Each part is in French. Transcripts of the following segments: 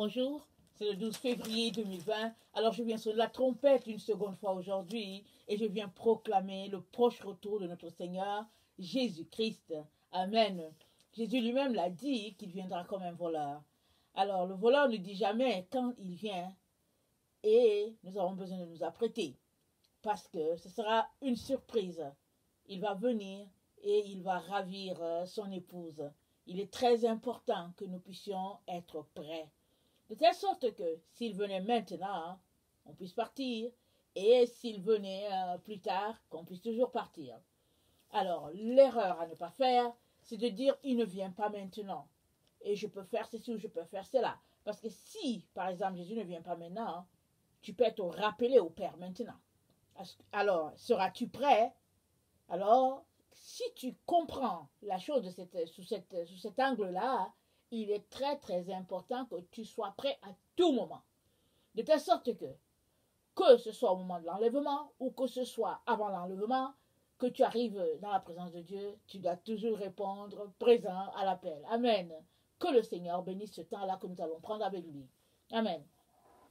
Bonjour, c'est le 12 février 2020. Alors je viens sur la trompette une seconde fois aujourd'hui et je viens proclamer le proche retour de notre Seigneur Jésus-Christ. Amen. Jésus lui-même l'a dit qu'il viendra comme un voleur. Alors le voleur ne dit jamais quand il vient et nous avons besoin de nous apprêter parce que ce sera une surprise. Il va venir et il va ravir son épouse. Il est très important que nous puissions être prêts. De telle sorte que s'il venait maintenant, on puisse partir, et s'il venait plus tard, qu'on puisse toujours partir. Alors, l'erreur à ne pas faire, c'est de dire, il ne vient pas maintenant, et je peux faire ceci ou je peux faire cela. Parce que si, par exemple, Jésus ne vient pas maintenant, tu peux te rappeler au Père maintenant. Alors, seras-tu prêt? Alors, si tu comprends la chose sous cet angle-là, il est très très important que tu sois prêt à tout moment. De telle sorte que ce soit au moment de l'enlèvement ou que ce soit avant l'enlèvement, que tu arrives dans la présence de Dieu, tu dois toujours répondre présent à l'appel. Amen. Que le Seigneur bénisse ce temps-là que nous allons prendre avec lui. Amen.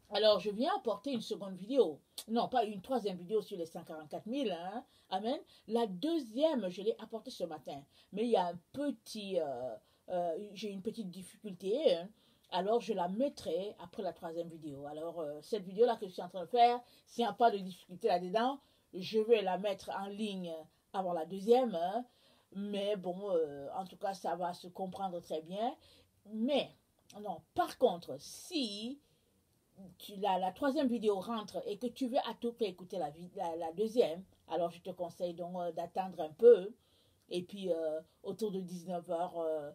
Alors, je viens apporter une seconde vidéo. Non, pas une troisième vidéo sur les 144 000. Hein. Amen. La deuxième, je l'ai apportée ce matin. Mais il y a un petit... j'ai une petite difficulté, hein. Alors je la mettrai après la troisième vidéo. Alors cette vidéo-là que je suis en train de faire, s'il n'y a pas de difficulté là-dedans, je vais la mettre en ligne avant la deuxième. Hein. Mais bon, en tout cas, ça va se comprendre très bien. Mais, non, par contre, si la troisième vidéo rentre et que tu veux à tout prix écouter la deuxième, alors je te conseille donc d'attendre un peu. Et puis, autour de 19h,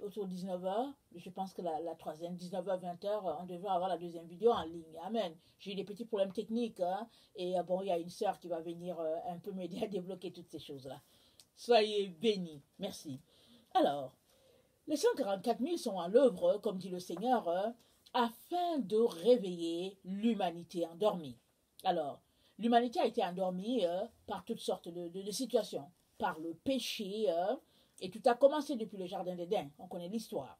autour de 19h, je pense que la troisième, 19h, 20h, on devrait avoir la deuxième vidéo en ligne. Amen. J'ai eu des petits problèmes techniques. Hein, et bon, il y a une sœur qui va venir un peu m'aider à débloquer toutes ces choses-là. Soyez bénis. Merci. Alors, les 144 000 sont à l'œuvre, comme dit le Seigneur, afin de réveiller l'humanité endormie. Alors, l'humanité a été endormie par toutes sortes de situations. Par le péché, et tout a commencé depuis le jardin d'Éden. On connaît l'histoire.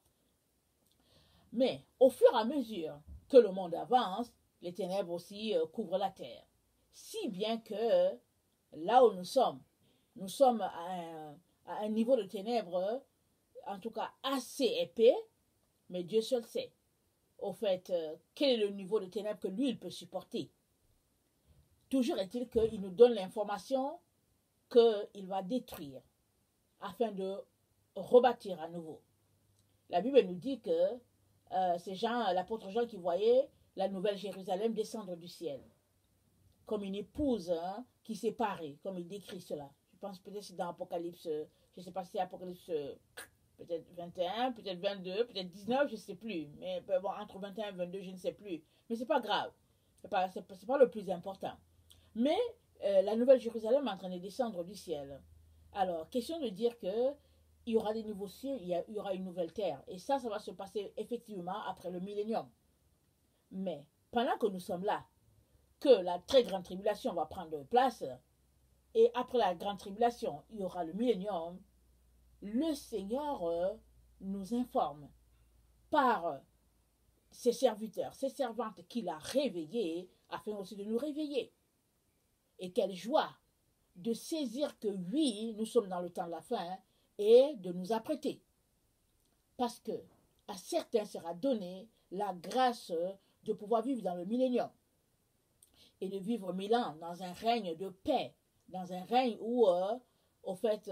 Mais au fur et à mesure que le monde avance, les ténèbres aussi couvrent la terre. Si bien que là où nous sommes à un niveau de ténèbres, en tout cas assez épais, mais Dieu seul sait. Au fait, quel est le niveau de ténèbres que lui, il peut supporter? Toujours est-il qu'il nous donne l'information qu'il va détruire afin de rebâtir à nouveau. La Bible nous dit que c'est l'apôtre Jean qui voyait la nouvelle Jérusalem descendre du ciel, comme une épouse qui s'est parée, comme il décrit cela. Je pense peut-être que c'est dans Apocalypse, je ne sais pas si c'est Apocalypse peut-être 21, peut-être 22, peut-être 19, je ne sais plus. Mais bon, entre 21 et 22, je ne sais plus. Mais ce n'est pas grave. Ce n'est pas le plus important. Mais la nouvelle Jérusalem est en train de descendre du ciel. Alors, question de dire que il y aura des nouveaux cieux, il y aura une nouvelle terre. Et ça va se passer effectivement après le millénium. Mais pendant que nous sommes là, que la très grande tribulation va prendre place, et après la grande tribulation, il y aura le millénium, le Seigneur nous informe par ses serviteurs, ses servantes qu'il a réveillées, afin aussi de nous réveiller. Et quelle joie de saisir que oui, nous sommes dans le temps de la fin et de nous apprêter. Parce que à certains sera donné la grâce de pouvoir vivre dans le millénium et de vivre 1000 ans dans un règne de paix, dans un règne où, au fait,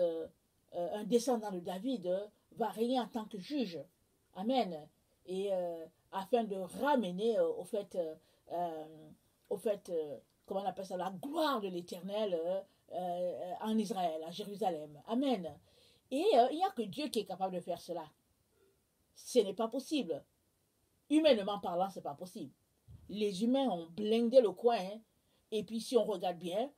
un descendant de David va régner en tant que juge. Amen. Et afin de ramener, comment on appelle ça, la gloire de l'Éternel en Israël, à Jérusalem. Amen. Et il n'y a que Dieu qui est capable de faire cela. Ce n'est pas possible. Humainement parlant, ce n'est pas possible. Les humains ont blindé le coin. Et puis si on regarde bien,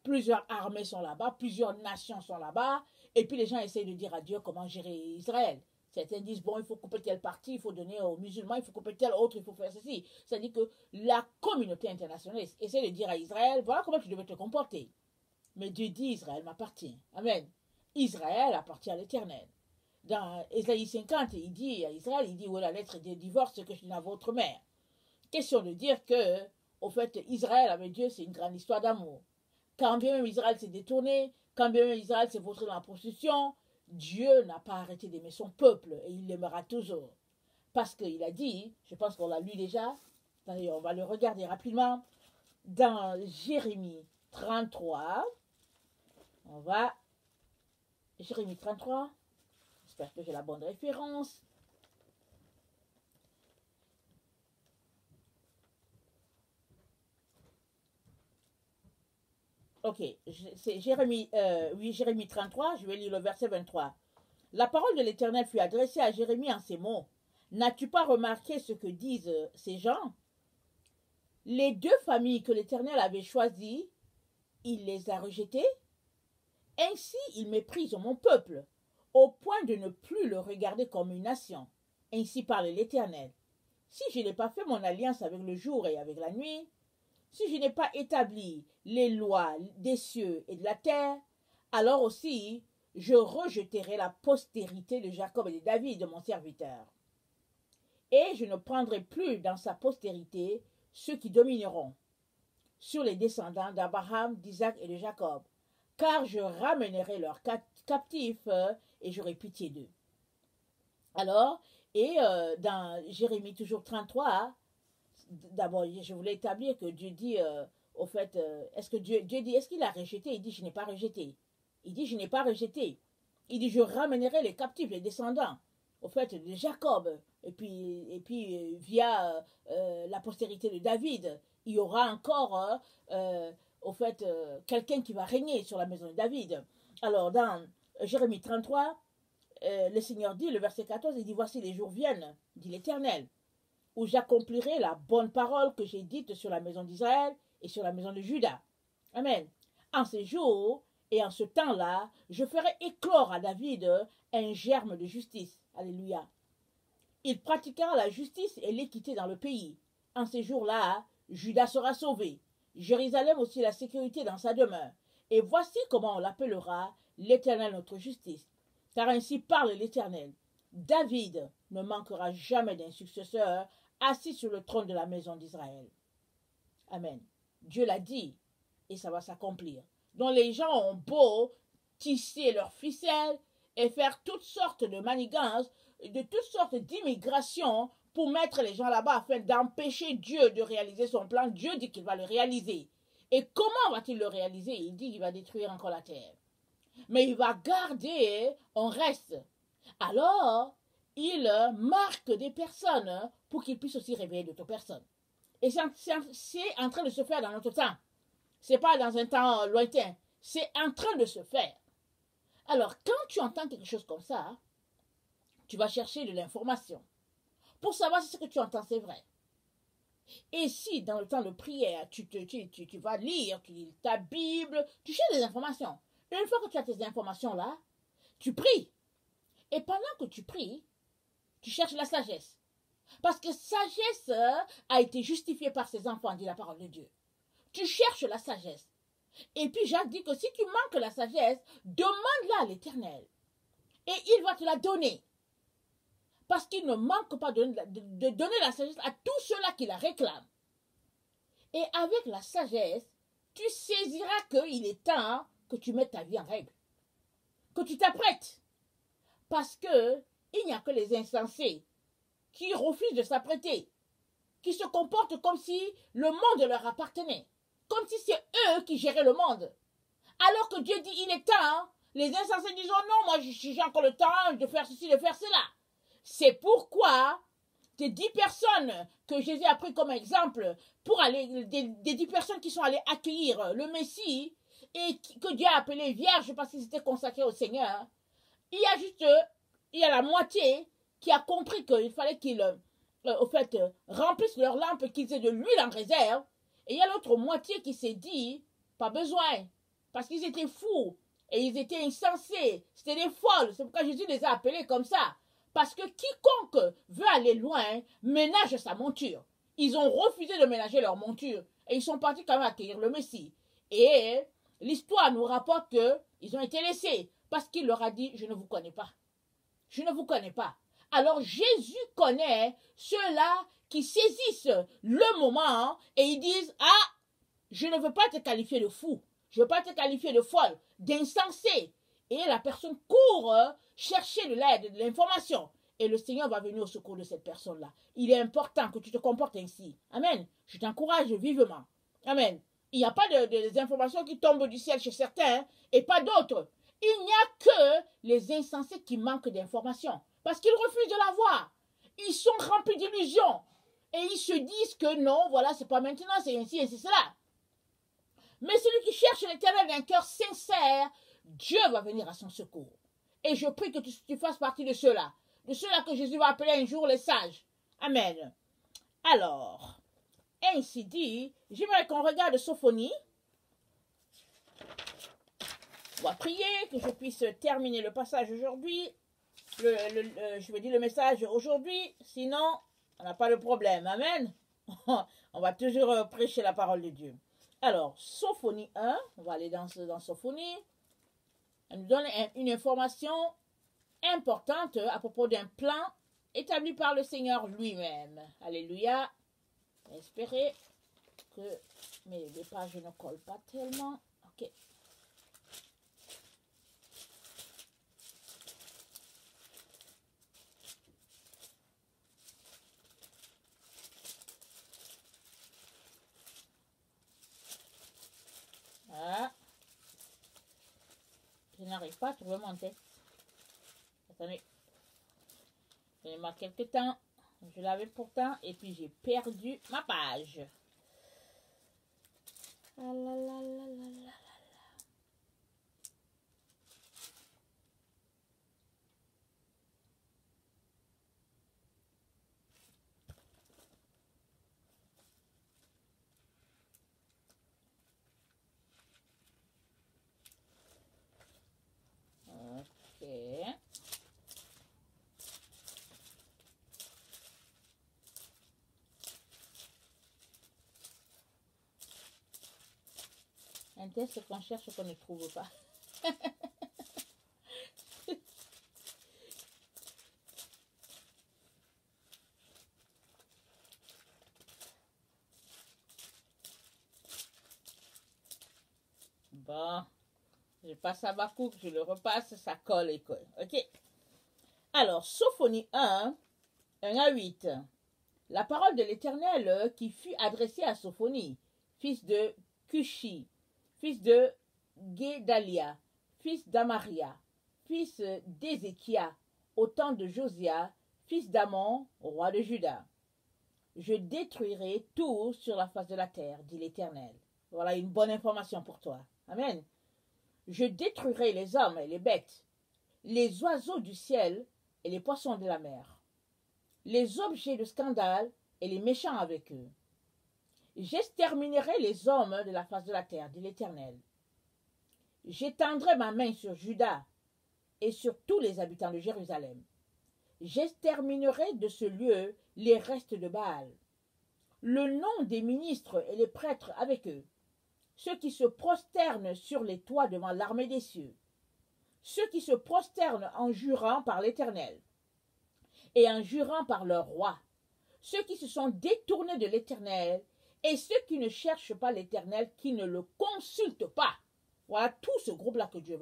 plusieurs armées sont là-bas, plusieurs nations sont là-bas. Et puis les gens essayent de dire à Dieu comment gérer Israël. Certains disent, bon, il faut couper telle partie, il faut donner aux musulmans, il faut couper telle autre, il faut faire ceci. C'est-à-dire que la communauté internationale essaie de dire à Israël, voilà comment tu devais te comporter. Mais Dieu dit, Israël m'appartient. Amen. Israël appartient à l'Éternel. dans Ésaïe 50, il dit à Israël, il dit, voilà, la lettre de divorce que je donne à votre mère. Question de dire que, au fait, Israël avec Dieu, c'est une grande histoire d'amour. Quand bien même Israël s'est détourné, quand bien même Israël s'est vautré dans la prostitution, Dieu n'a pas arrêté d'aimer son peuple et il l'aimera toujours. Parce qu'il a dit, je pense qu'on l'a lu déjà, d'ailleurs on va le regarder rapidement, dans Jérémie 33, on va, Jérémie 33, j'espère que j'ai la bonne référence. Ok, c'est Jérémie, oui, Jérémie 33, je vais lire le verset 23. La parole de l'Éternel fut adressée à Jérémie en ces mots. N'as-tu pas remarqué ce que disent ces gens? Les deux familles que l'Éternel avait choisies, il les a rejetées. Ainsi, il méprise mon peuple, au point de ne plus le regarder comme une nation. Ainsi parle l'Éternel. Si je n'ai pas fait mon alliance avec le jour et avec la nuit, si je n'ai pas établi les lois des cieux et de la terre, alors aussi je rejeterai la postérité de Jacob et de David, de mon serviteur. Et je ne prendrai plus dans sa postérité ceux qui domineront sur les descendants d'Abraham, d'Isaac et de Jacob, car je ramènerai leurs captifs et j'aurai pitié d'eux. Alors, et dans Jérémie toujours 33, d'abord, je voulais établir que Dieu dit, au fait, est-ce que Dieu dit, est-ce qu'il a rejeté? Il dit, je n'ai pas rejeté. Il dit, je n'ai pas rejeté. Il dit, je ramènerai les captifs, les descendants, au fait, de Jacob, et puis via la postérité de David, il y aura encore, au fait, quelqu'un qui va régner sur la maison de David. Alors, dans Jérémie 33, le Seigneur dit, le verset 14, il dit, voici les jours viennent, dit l'Éternel, où j'accomplirai la bonne parole que j'ai dite sur la maison d'Israël et sur la maison de Juda. Amen. En ces jours et en ce temps-là, je ferai éclore à David un germe de justice. Alléluia. Il pratiquera la justice et l'équité dans le pays. En ces jours-là, Juda sera sauvé. Jérusalem aussi la sécurité dans sa demeure. Et voici comment on l'appellera l'Éternel notre justice. Car ainsi parle l'Éternel. David ne manquera jamais d'un successeur assis sur le trône de la maison d'Israël. Amen. Dieu l'a dit et ça va s'accomplir. Donc les gens ont beau tisser leurs ficelles et faire toutes sortes de manigances, de toutes sortes d'immigrations pour mettre les gens là-bas afin d'empêcher Dieu de réaliser son plan. Dieu dit qu'il va le réaliser. Et comment va-t-il le réaliser? Il dit qu'il va détruire encore la terre. Mais il va garder un reste. Alors, il marque des personnes pour qu'ils puissent aussi réveiller d'autres personnes. Et c'est en train de se faire dans notre temps. Ce n'est pas dans un temps lointain. C'est en train de se faire. Alors, quand tu entends quelque chose comme ça, tu vas chercher de l'information pour savoir si ce que tu entends, c'est vrai. Et si, dans le temps de prière, tu vas lire, tu lis ta Bible, tu cherches des informations. Une fois que tu as tes informations-là, tu pries. Et pendant que tu pries, tu cherches la sagesse. Parce que sagesse a été justifiée par ses enfants, dit la parole de Dieu. Tu cherches la sagesse. Et puis Jacques dit que si tu manques la sagesse, demande-la à l'Éternel. Et il va te la donner. Parce qu'il ne manque pas de donner la sagesse à tous ceux-là qui la réclament. Et avec la sagesse, tu saisiras qu'il est temps que tu mettes ta vie en règle. Que tu t'apprêtes. Parce que il n'y a que les insensés qui refusent de s'apprêter, qui se comportent comme si le monde leur appartenait, comme si c'est eux qui géraient le monde. Alors que Dieu dit il est temps, les insensés disent oh non, moi j'ai encore le temps de faire ceci, de faire cela. C'est pourquoi ces 10 personnes que Jésus a pris comme exemple pour aller, des 10 personnes qui sont allées accueillir le Messie et que Dieu a appelé vierges parce qu'ils étaient consacrés au Seigneur, il y a la moitié qui a compris qu'il fallait qu'ils remplissent leurs lampes, qu'ils aient de l'huile en réserve. Et il y a l'autre moitié qui s'est dit, pas besoin, parce qu'ils étaient fous et ils étaient insensés, c'était des folles. C'est pourquoi Jésus les a appelés comme ça. Parce que quiconque veut aller loin ménage sa monture. Ils ont refusé de ménager leur monture et ils sont partis quand même accueillir le Messie. Et l'histoire nous rapporte qu'ils ont été laissés parce qu'il leur a dit, je ne vous connais pas. Je ne vous connais pas. Alors Jésus connaît ceux-là qui saisissent le moment et ils disent, ah, je ne veux pas te qualifier de fou, je ne veux pas te qualifier de folle, d'insensé. Et la personne court chercher de l'aide, de l'information. Et le Seigneur va venir au secours de cette personne-là. Il est important que tu te comportes ainsi. Amen. Je t'encourage vivement. Amen. Il n'y a pas des informations qui tombent du ciel chez certains et pas d'autres. Il n'y a que les insensés qui manquent d'informations. Parce qu'ils refusent de l'avoir. Ils sont remplis d'illusions. Et ils se disent que non, voilà, c'est pas maintenant, c'est ainsi et c'est cela. Mais celui qui cherche l'Éternel d'un cœur sincère, Dieu va venir à son secours. Et je prie que tu fasses partie de ceux-là. De ceux-là que Jésus va appeler un jour les sages. Amen. Alors, ainsi dit, j'aimerais qu'on regarde Sophonie. On va prier que je puisse terminer le passage aujourd'hui. Je veux dire le message aujourd'hui. Sinon, on n'a pas de problème. Amen. On va toujours prêcher la parole de Dieu. Alors, Sophonie 1. On va aller dans Sophonie. Elle nous donne une information importante à propos d'un plan établi par le Seigneur lui-même. Alléluia. Espérez que mes pages ne collent pas tellement. Ok. Voilà. Je n'arrive pas à trouver mon texte. Attendez. Je l'ai marqué quelque temps. Je l'avais pourtant et puis j'ai perdu ma page. Ah là là là là là. Ok. Un texte qu'on cherche qu'on ne trouve pas. Bon, je passe à Habakkuk, je le repasse, ça colle et colle. Ok. Alors, Sophonie 1, 1 à 8. La parole de l'Éternel qui fut adressée à Sophonie, fils de Cushi, fils de Guédalia, fils d'Amaria, fils d'Ézéchia, au temps de Josia, fils d'Amon, roi de Juda. Je détruirai tout sur la face de la terre, dit l'Éternel. Voilà une bonne information pour toi. Amen. Je détruirai les hommes et les bêtes, les oiseaux du ciel et les poissons de la mer, les objets de scandale et les méchants avec eux. J'exterminerai les hommes de la face de la terre, dit l'Éternel. J'étendrai ma main sur Juda et sur tous les habitants de Jérusalem. J'exterminerai de ce lieu les restes de Baal, le nom des ministres et les prêtres avec eux, ceux qui se prosternent sur les toits devant l'armée des cieux, ceux qui se prosternent en jurant par l'Éternel et en jurant par leur roi, ceux qui se sont détournés de l'Éternel et ceux qui ne cherchent pas l'Éternel, qui ne le consultent pas. Voilà tout ce groupe-là que Dieu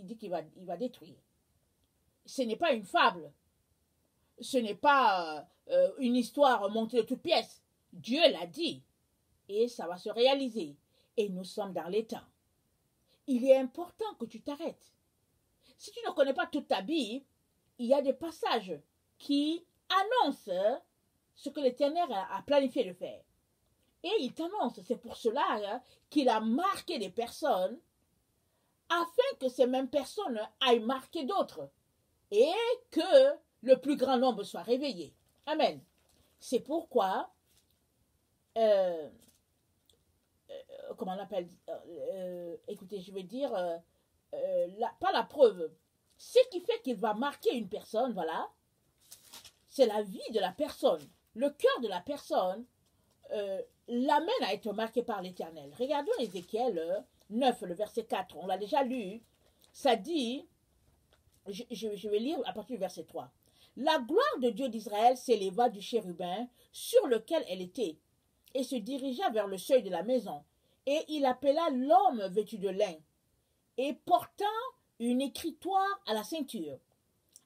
dit qu'il va détruire. Ce n'est pas une fable. Ce n'est pas une histoire montée de toutes pièces. Dieu l'a dit et ça va se réaliser. Et nous sommes dans les temps. Il est important que tu t'arrêtes. Si tu ne connais pas toute ta Bible, il y a des passages qui annoncent ce que l'Éternel a planifié de faire. Et il t'annonce, c'est pour cela qu'il a marqué des personnes afin que ces mêmes personnes aillent marquer d'autres et que le plus grand nombre soit réveillé. Amen. C'est pourquoi comment on appelle, écoutez, je vais dire, pas la preuve. Ce qui fait qu'il va marquer une personne, voilà, c'est la vie de la personne. Le cœur de la personne l'amène à être marqué par l'Éternel. Regardons Ézéchiel 9, le verset 4, on l'a déjà lu. Ça dit, je vais lire à partir du verset 3. La gloire de Dieu d'Israël s'éleva du chérubin sur lequel elle était et se dirigea vers le seuil de la maison. Et il appela l'homme vêtu de lin et portant une écritoire à la ceinture.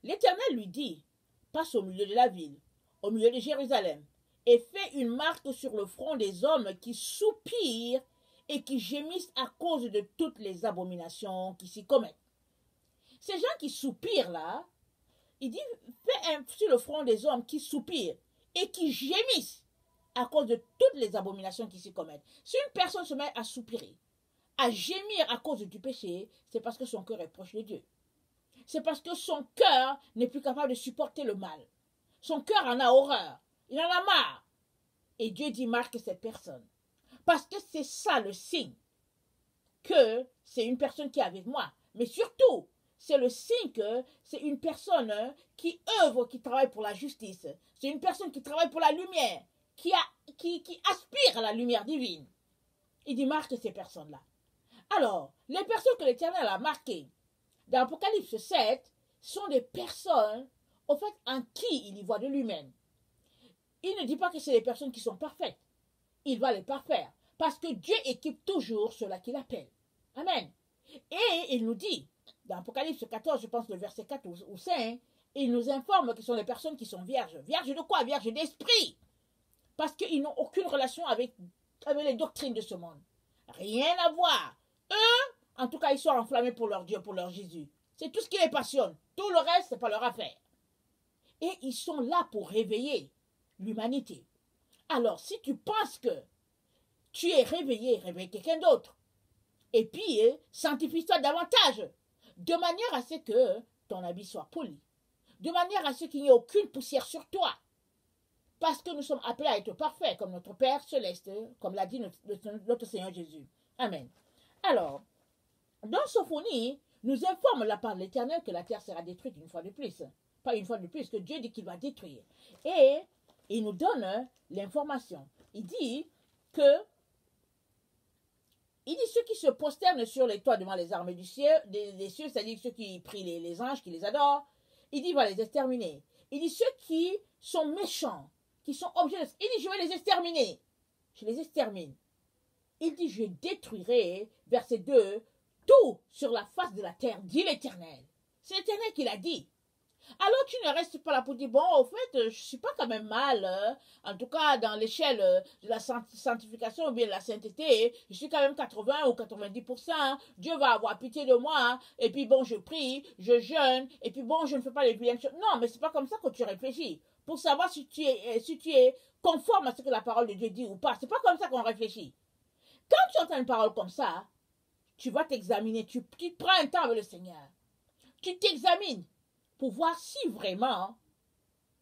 L'Éternel lui dit, passe au milieu de la ville, au milieu de Jérusalem, et fais une marque sur le front des hommes qui soupirent et qui gémissent à cause de toutes les abominations qui s'y commettent. Ces gens qui soupirent là, il dit, fais sur le front des hommes qui soupirent et qui gémissent à cause de toutes les abominations qui s'y commettent. Si une personne se met à soupirer, à gémir à cause du péché, c'est parce que son cœur est proche de Dieu. C'est parce que son cœur n'est plus capable de supporter le mal. Son cœur en a horreur. Il en a marre. Et Dieu dit, marque cette personne. Parce que c'est ça le signe que c'est une personne qui est avec moi. Mais surtout, c'est le signe que c'est une personne qui œuvre, qui travaille pour la justice. C'est une personne qui travaille pour la lumière, qui aspire à la lumière divine. Il dit, marque ces personnes-là. Alors, les personnes que l'Éternel a marquées dans Apocalypse 7 sont des personnes, au fait, en qui il y voit de lui-même. Il ne dit pas que c'est des personnes qui sont parfaites. Il va les parfaire. Parce que Dieu équipe toujours ceux-là qu'il appelle. Amen. Et il nous dit, dans Apocalypse 14, je pense le verset 4 ou 5, il nous informe que ce sont les personnes qui sont vierges. Vierges de quoi? Vierges d'esprit. Parce qu'ils n'ont aucune relation avec les doctrines de ce monde. Rien à voir. Eux, en tout cas, ils sont enflammés pour leur Dieu, pour leur Jésus. C'est tout ce qui les passionne. Tout le reste, ce n'est pas leur affaire. Et ils sont là pour réveiller l'humanité. Alors, si tu penses que tu es réveillé, réveille quelqu'un d'autre. Et puis, sanctifie-toi davantage. De manière à ce que ton habit soit poli. De manière à ce qu'il n'y ait aucune poussière sur toi. Parce que nous sommes appelés à être parfaits, comme notre Père céleste, comme l'a dit notre Seigneur Jésus. Amen. Alors, dans Sophonie, nous informe la part de l'Éternel que la terre sera détruite une fois de plus. Pas une fois de plus, que Dieu dit qu'il va détruire. Et il nous donne l'information. Il dit que ceux qui se prosternent sur les toits devant les armées du ciel, des cieux, c'est-à-dire ceux qui prient les anges, qui les adorent, il dit il va les exterminer. Il dit ceux qui sont méchants, qui sont objets de... Il dit je vais les exterminer. Je les extermine. Il dit je détruirai, verset 2, tout sur la face de la terre, dit l'Éternel. C'est l'Éternel qui l'a dit. Alors tu ne restes pas là pour dire, bon, au fait, je ne suis pas quand même mal, en tout cas dans l'échelle de la sanctification ou bien de la sainteté, je suis quand même 80 ou 90%, Dieu va avoir pitié de moi, et puis bon, je prie, je jeûne, et puis bon, je ne fais pas les vilaines choses. Non, mais c'est pas comme ça que tu réfléchis. Pour savoir si tu es conforme à ce que la parole de Dieu dit ou pas, c'est pas comme ça qu'on réfléchit. Quand tu entends une parole comme ça, tu vas t'examiner, tu prends un temps avec le Seigneur. Tu t'examines pour voir si vraiment,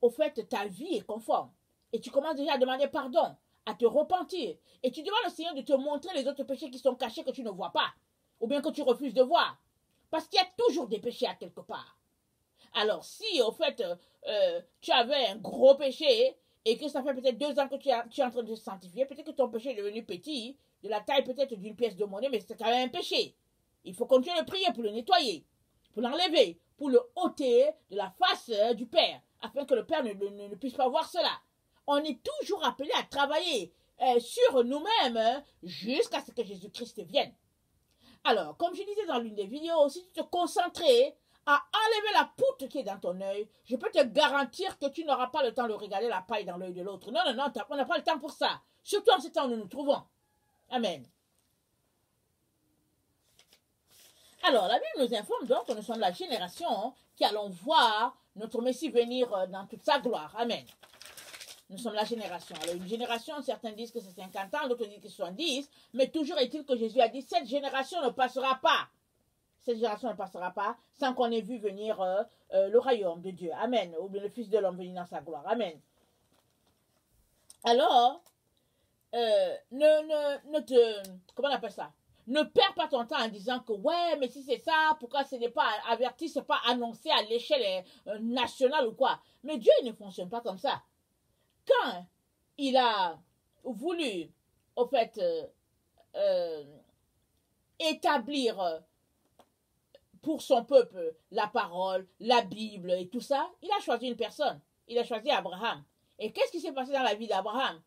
au fait, ta vie est conforme. Et tu commences déjà à demander pardon, à te repentir. Et tu demandes au Seigneur de te montrer les autres péchés qui sont cachés que tu ne vois pas. Ou bien que tu refuses de voir. Parce qu'il y a toujours des péchés à quelque part. Alors si, au fait, tu avais un gros péché et que ça fait peut-être 2 ans que tu es en train de te sanctifier, peut-être que ton péché est devenu petit, de la taille peut-être d'une pièce de monnaie, mais c'est quand même un péché. Il faut continuer de prier pour le nettoyer, pour l'enlever, pour le ôter de la face du Père, afin que le Père ne puisse pas voir cela. On est toujours appelé à travailler sur nous-mêmes jusqu'à ce que Jésus-Christ vienne. Alors, comme je disais dans l'une des vidéos, si tu te concentrais à enlever la poutre qui est dans ton œil, je peux te garantir que tu n'auras pas le temps de regarder la paille dans l'œil de l'autre. Non, on n'a pas le temps pour ça. Surtout en ce temps où nous nous trouvons. Amen. Alors, la Bible nous informe donc que nous sommes la génération qui allons voir notre Messie venir dans toute sa gloire. Amen. Nous sommes la génération. Alors, une génération, certains disent que c'est 50 ans, d'autres disent que c'est 70, mais toujours est-il que Jésus a dit, cette génération ne passera pas. Cette génération ne passera pas sans qu'on ait vu venir le royaume de Dieu. Amen. Ou bien le Fils de l'homme venir dans sa gloire. Amen. Alors, comment on appelle ça? Ne perds pas ton temps en disant que ouais, mais si c'est ça, pourquoi ce n'est pas averti, ce n'est pas annoncé à l'échelle nationale ou quoi? Mais Dieu ne fonctionne pas comme ça. Quand il a voulu, au fait, établir pour son peuple la parole, la Bible et tout ça, il a choisi une personne. Il a choisi Abraham. Et qu'est-ce qui s'est passé dans la vie d'Abraham?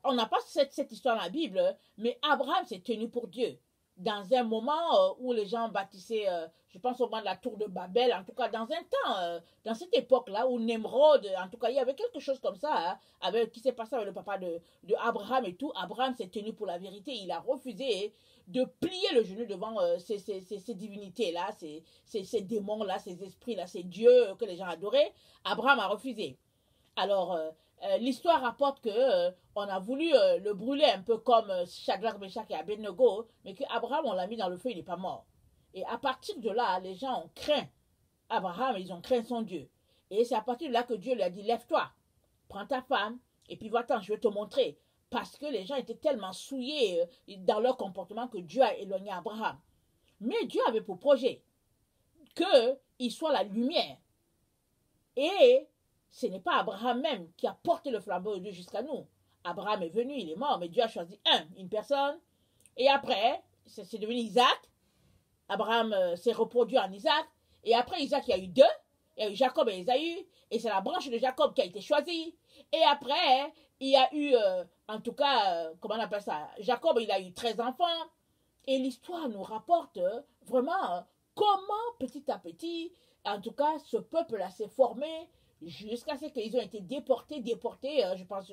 On n'a pas cette histoire dans la Bible, mais Abraham s'est tenu pour Dieu. Dans un moment où les gens bâtissaient, je pense au moment de la tour de Babel, en tout cas dans un temps, dans cette époque-là où Nemrod, en tout cas il y avait quelque chose comme ça, qui s'est passé avec le papa de Abraham et tout. Abraham s'est tenu pour la vérité, il a refusé de plier le genou devant ces divinités-là, ces démons-là, ces esprits-là, ces dieux que les gens adoraient. Abraham a refusé. Alors, l'histoire rapporte que on a voulu le brûler un peu comme Shadrach, Meshach et Abednego, mais qu'Abraham, on l'a mis dans le feu, il n'est pas mort. Et à partir de là, les gens ont craint Abraham, ils ont craint son Dieu. Et c'est à partir de là que Dieu lui a dit, lève-toi, prends ta femme, et puis va-t'en, je vais te montrer. Parce que les gens étaient tellement souillés dans leur comportement que Dieu a éloigné Abraham. Mais Dieu avait pour projet qu'il soit la lumière. Et ce n'est pas Abraham même qui a porté le flambeau de Dieu jusqu'à nous. Abraham est venu, il est mort, mais Dieu a choisi une personne. Et après, c'est devenu Isaac. Abraham s'est reproduit en Isaac. Et après Isaac, il y a eu deux. Il y a eu Jacob et Ésaü. Et c'est la branche de Jacob qui a été choisie. Et après, il y a eu, en tout cas, comment on appelle ça? Jacob, il a eu 13 enfants. Et l'histoire nous rapporte vraiment comment petit à petit, en tout cas, ce peuple-là s'est formé jusqu'à ce qu'ils ont été déportés. Je pense,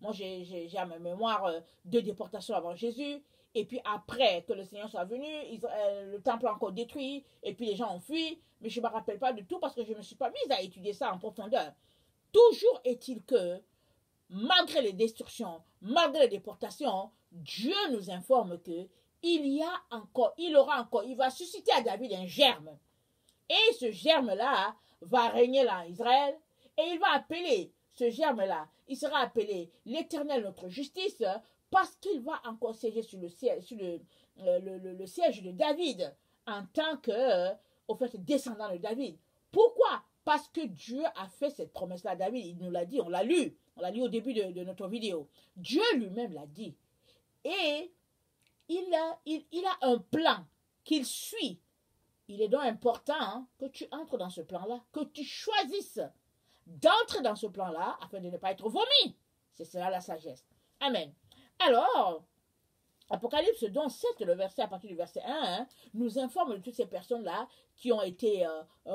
moi j'ai à ma mémoire de déportations avant Jésus. Et puis après que le Seigneur soit venu, le temple a encore détruit. Et puis les gens ont fui. Mais je ne me rappelle pas de tout parce que je ne me suis pas mise à étudier ça en profondeur. Toujours est-il que, malgré les destructions, malgré les déportations, Dieu nous informe que il va susciter à David un germe. Et ce germe-là va régner là en Israël. Et il va appeler ce germe-là, il sera appelé l'Éternel notre justice, parce qu'il va encore siéger sur le siège, le siège de David, en tant que, au fait, descendant de David. Pourquoi? Parce que Dieu a fait cette promesse-là à David. Il nous l'a dit, on l'a lu au début de notre vidéo. Dieu lui-même l'a dit. Et il a un plan qu'il suit. Il est donc important que tu entres dans ce plan-là, que tu choisisses d'entrer dans ce plan-là afin de ne pas être vomi. C'est cela la sagesse. Amen. Alors, Apocalypse donc 7, le verset à partir du verset 1, nous informe de toutes ces personnes-là qui ont été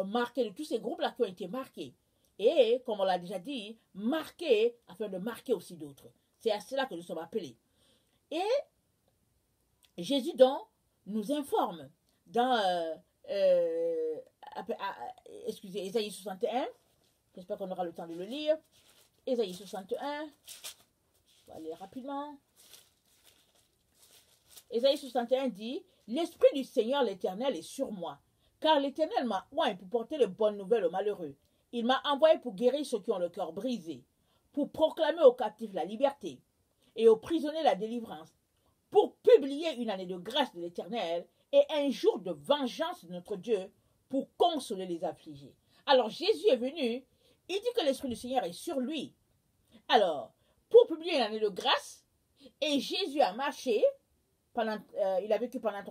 marquées, de tous ces groupes-là qui ont été marqués. Et, comme on l'a déjà dit, marqués afin de marquer aussi d'autres. C'est à cela que nous sommes appelés. Et Jésus donc nous informe dans Ésaïe 61. J'espère qu'on aura le temps de le lire. Ésaïe 61. Je vais aller rapidement. Ésaïe 61 dit, « L'Esprit du Seigneur l'Éternel est sur moi, car l'Éternel m'a oint pour porter les bonnes nouvelles aux malheureux. Il m'a envoyé pour guérir ceux qui ont le cœur brisé, pour proclamer aux captifs la liberté et aux prisonniers la délivrance, pour publier une année de grâce de l'Éternel et un jour de vengeance de notre Dieu, pour consoler les affligés. » Alors Jésus est venu, il dit que l'Esprit du Seigneur est sur lui. Alors, pour publier une année de grâce, et Jésus a marché, il a vécu pendant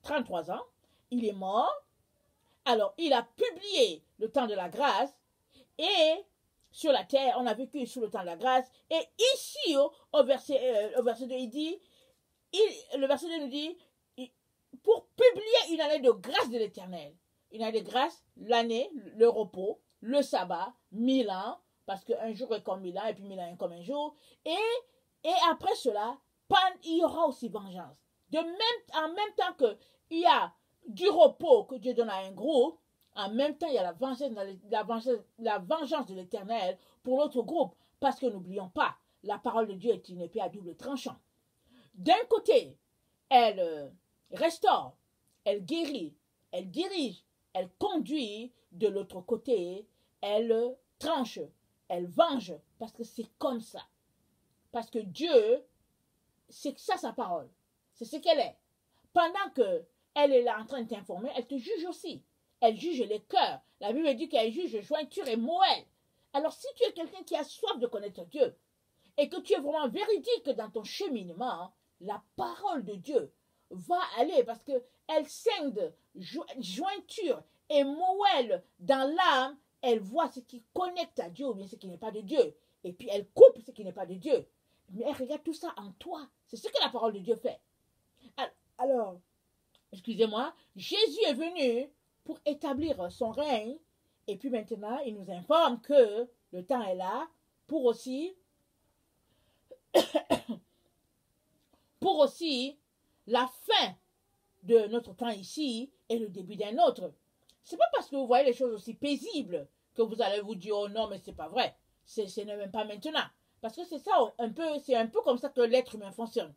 33 ans, il est mort, alors il a publié le temps de la grâce, et sur la terre, on a vécu sous le temps de la grâce, et ici, au verset 2, il dit, le verset 2 nous dit, pour publier une année de grâce de l'Éternel. Une année de grâce, l'année, le repos, le sabbat, 1000 ans, parce qu'un jour est comme 1000 ans, et puis 1000 ans est comme un jour. Et après cela, il y aura aussi vengeance. En même temps qu'il y a du repos que Dieu donne à un groupe, en même temps, il y a la vengeance de l'Éternel pour l'autre groupe. Parce que n'oublions pas, la parole de Dieu est une épée à double tranchant. D'un côté, elle restaure, elle guérit, elle dirige, elle conduit. De l'autre côté, elle tranche, elle venge, parce que c'est comme ça. Parce que Dieu, c'est ça sa parole. C'est ce qu'elle est. Pendant qu'elle est là en train de t'informer, elle te juge aussi. Elle juge les cœurs. La Bible dit qu'elle juge jointure et moelle. Alors si tu es quelqu'un qui a soif de connaître Dieu, et que tu es vraiment véridique dans ton cheminement, la parole de Dieu va aller parce qu'elle scinde jointure et moelle dans l'âme. Elle voit ce qui connecte à Dieu ou bien ce qui n'est pas de Dieu. Et puis elle coupe ce qui n'est pas de Dieu. Mais elle regarde tout ça en toi. C'est ce que la parole de Dieu fait. Alors, excusez-moi, Jésus est venu pour établir son règne. Et puis maintenant, il nous informe que le temps est là pour aussi la fin de notre temps ici et le début d'un autre. C'est pas parce que vous voyez les choses aussi paisibles que vous allez vous dire oh non mais c'est pas vrai. Ce n'est même pas maintenant. Parce que c'est ça c'est un peu comme ça que l'être humain fonctionne.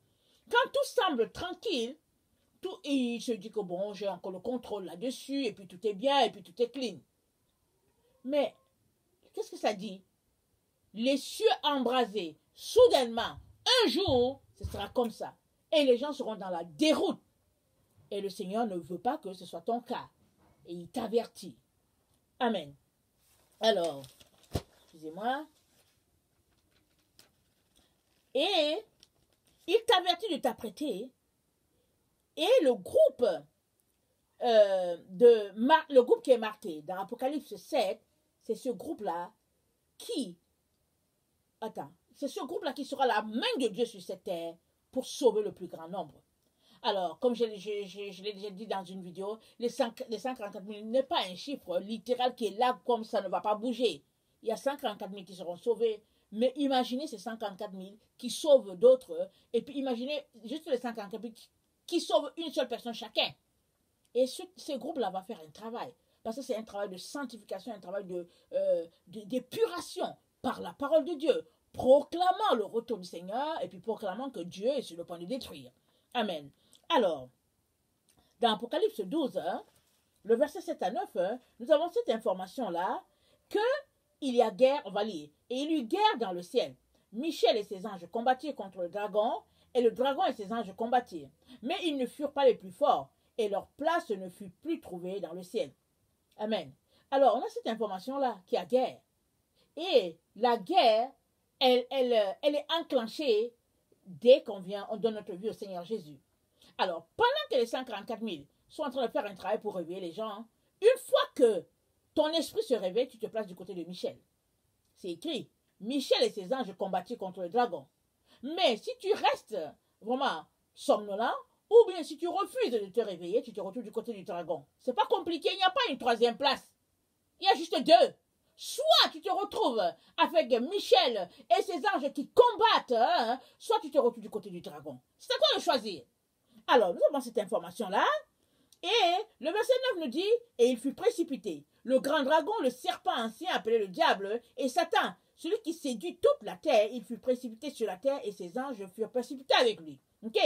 Quand tout semble tranquille, il se dit que bon, j'ai encore le contrôle là-dessus, et puis tout est bien, et puis tout est clean. Mais, qu'est-ce que ça dit? Les cieux embrasés, soudainement, un jour, ce sera comme ça. Et les gens seront dans la déroute. Et le Seigneur ne veut pas que ce soit ton cas. Et il t'avertit. Amen. Alors, excusez-moi. Et il t'avertit de t'apprêter. Et le groupe qui est marqué dans Apocalypse 7, c'est ce groupe-là qui sera la main de Dieu sur cette terre pour sauver le plus grand nombre. Alors, comme je l'ai déjà dit dans une vidéo, les 144 000 n'est pas un chiffre littéral qui est là comme ça ne va pas bouger. Il y a 144 000 qui seront sauvés, mais imaginez ces 144 000 qui sauvent d'autres, et puis imaginez juste les 144 000 qui sauvent une seule personne chacun. Et ce groupe-là va faire un travail, parce que c'est un travail de sanctification, un travail d'épuration par la parole de Dieu, proclamant le retour du Seigneur, et puis proclamant que Dieu est sur le point de détruire. Amen. Alors, dans Apocalypse 12, le verset 7 à 9, nous avons cette information-là, qu'il y a guerre, on va lire, et il y eut guerre dans le ciel. Michel et ses anges combattirent contre le dragon, et le dragon et ses anges combattirent. Mais ils ne furent pas les plus forts, et leur place ne fut plus trouvée dans le ciel. Amen. Alors, on a cette information-là, qu'il y a guerre. Et la guerre, elle est enclenchée dès qu'on donne notre vie au Seigneur Jésus. Alors, pendant que les 144 000 sont en train de faire un travail pour réveiller les gens, une fois que ton esprit se réveille, tu te places du côté de Michel. C'est écrit, Michel et ses anges combattirent contre le dragon. Mais si tu restes vraiment somnolent, ou bien si tu refuses de te réveiller, tu te retrouves du côté du dragon. C'est pas compliqué, il n'y a pas une troisième place. Il y a juste deux. Soit tu te retrouves avec Michel et ses anges qui combattent, soit tu te retrouves du côté du dragon. C'est à toi de choisir. Alors, nous avons cette information-là. Et le verset 9 nous dit, et il fut précipité. Le grand dragon, le serpent ancien appelé le diable, et Satan, celui qui séduit toute la terre, il fut précipité sur la terre et ses anges furent précipités avec lui. Ok?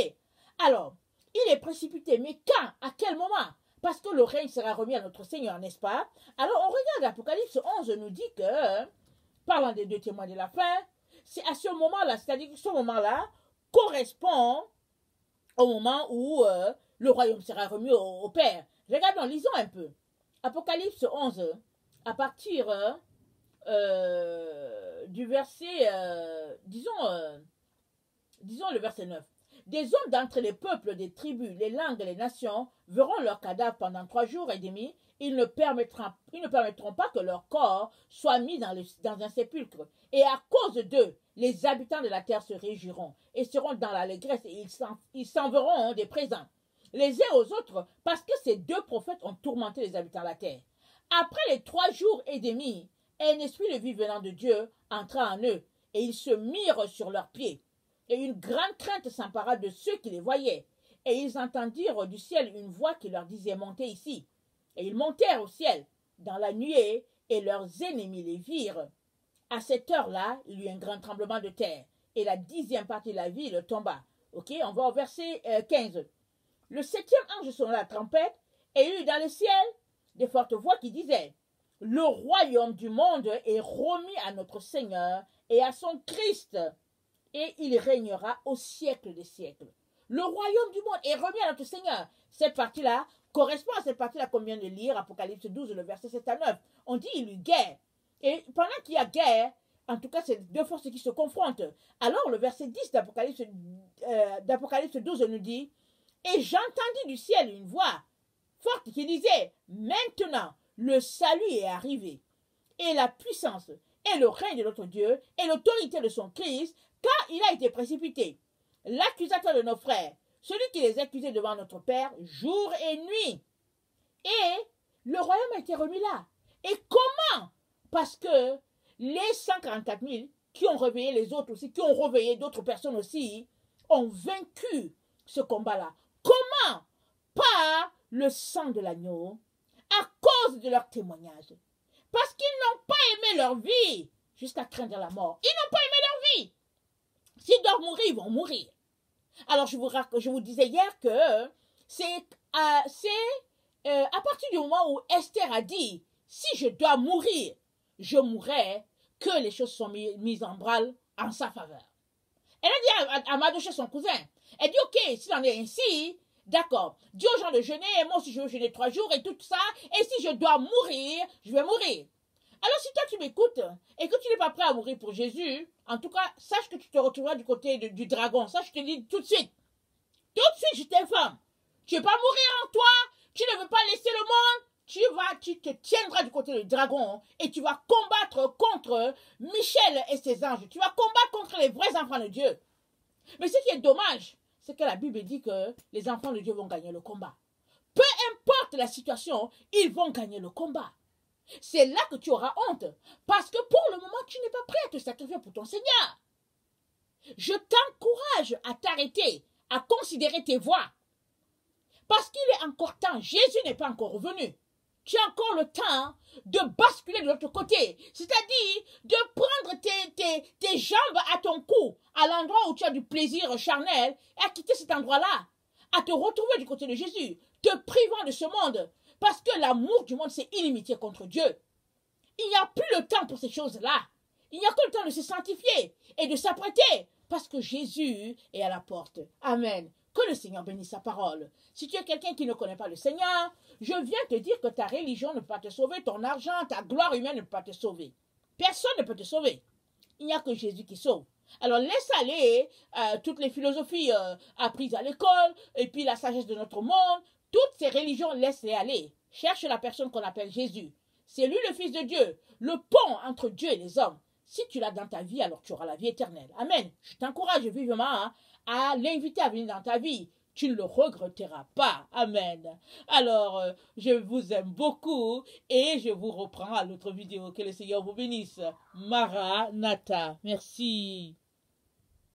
Alors, il est précipité, mais quand? À quel moment? Parce que le règne sera remis à notre Seigneur, n'est-ce pas? Alors, on regarde Apocalypse 11, nous dit que, parlant des deux témoins de la fin, c'est à ce moment-là, c'est-à-dire que ce moment-là correspond au moment où le royaume sera remis au Père. Regardons, lisons un peu. Apocalypse 11, à partir du verset, disons le verset 9. Des hommes d'entre les peuples, des tribus, les langues et les nations verront leurs cadavres pendant 3 jours et demi. Ils ne permettront pas que leur corps soit mis dans un sépulcre. Et à cause d'eux, les habitants de la terre se réjouiront et seront dans l'allégresse et ils s'enverront des présents, les uns aux autres, parce que ces deux prophètes ont tourmenté les habitants de la terre. Après les 3 jours et demi, un esprit de vie venant de Dieu entra en eux, et ils se mirent sur leurs pieds. Et une grande crainte s'empara de ceux qui les voyaient. Et ils entendirent du ciel une voix qui leur disait « Montez ici ». Et ils montèrent au ciel, dans la nuée, et leurs ennemis les virent. À cette heure-là, il y eut un grand tremblement de terre, et la 10e partie de la ville tomba. Ok, on va au verset 15. Le 7e ange sonna la trompette, et il y eut dans le ciel des fortes voix qui disaient « Le royaume du monde est remis à notre Seigneur et à son Christ, et il régnera au siècle des siècles. » Le royaume du monde est remis à notre Seigneur. Cette partie-là correspond à cette partie-là qu'on vient de lire, Apocalypse 12, le verset 7 à 9. On dit il y eut guerre. Et pendant qu'il y a guerre, en tout cas, c'est deux forces qui se confrontent. Alors, le verset 10 d'Apocalypse 12 nous dit « Et j'entendis du ciel une voix forte qui disait, maintenant, le salut est arrivé, et la puissance, et le règne de notre Dieu, et l'autorité de son Christ, car il a été précipité. L'accusateur de nos frères, celui qui les accusait devant notre Père, jour et nuit. Et le royaume a été remis là. Et comment? Parce que les 144 000 qui ont réveillé les autres aussi, qui ont réveillé d'autres personnes aussi, ont vaincu ce combat-là. Comment? Par le sang de l'agneau, à cause de leur témoignage. Parce qu'ils n'ont pas aimé leur vie jusqu'à craindre la mort. Ils n'ont pas aimé leur vie. S'ils doivent mourir, ils vont mourir. Alors, je vous disais hier que c'est à partir du moment où Esther a dit, si je dois mourir, je mourrai, que les choses sont mises en branle en sa faveur. Elle a dit à Mardochée, son cousin, elle dit, ok, s'il en est ainsi, d'accord, dis aux gens de jeûner, et moi aussi je veux jeûner 3 jours et tout ça, et si je dois mourir, je vais mourir. Alors si toi tu m'écoutes et que tu n'es pas prêt à mourir pour Jésus, en tout cas, sache que tu te retrouveras du côté du dragon. Ça, je te dis tout de suite. Tout de suite, je t'informe. Tu ne veux pas mourir en toi, tu ne veux pas laisser le monde, tu te tiendras du côté du dragon et tu vas combattre contre Michel et ses anges. Tu vas combattre contre les vrais enfants de Dieu. Mais ce qui est dommage, c'est que la Bible dit que les enfants de Dieu vont gagner le combat. Peu importe la situation, ils vont gagner le combat. C'est là que tu auras honte. Parce que pour le moment, tu n'es pas prêt à te sacrifier pour ton Seigneur. Je t'encourage à t'arrêter, à considérer tes voies. Parce qu'il est encore temps. Jésus n'est pas encore revenu. Tu as encore le temps de basculer de l'autre côté. C'est-à-dire de prendre tes jambes à ton cou, à l'endroit où tu as du plaisir charnel, et à quitter cet endroit-là. À te retrouver du côté de Jésus, te privant de ce monde. Parce que l'amour du monde, c'est inimitié contre Dieu. Il n'y a plus le temps pour ces choses-là. Il n'y a que le temps de se sanctifier et de s'apprêter. Parce que Jésus est à la porte. Amen. Que le Seigneur bénisse sa parole. Si tu es quelqu'un qui ne connaît pas le Seigneur, je viens te dire que ta religion ne peut pas te sauver, ton argent, ta gloire humaine ne peut pas te sauver. Personne ne peut te sauver. Il n'y a que Jésus qui sauve. Alors laisse aller toutes les philosophies apprises à l'école, et puis la sagesse de notre monde. Toutes ces religions, laisse-les aller. Cherche la personne qu'on appelle Jésus. C'est lui le Fils de Dieu, le pont entre Dieu et les hommes. Si tu l'as dans ta vie, alors tu auras la vie éternelle. Amen. Je t'encourage vivement à l'inviter à venir dans ta vie. Tu ne le regretteras pas. Amen. Alors, je vous aime beaucoup et je vous reprends à l'autre vidéo. Que le Seigneur vous bénisse. Maranatha. Merci.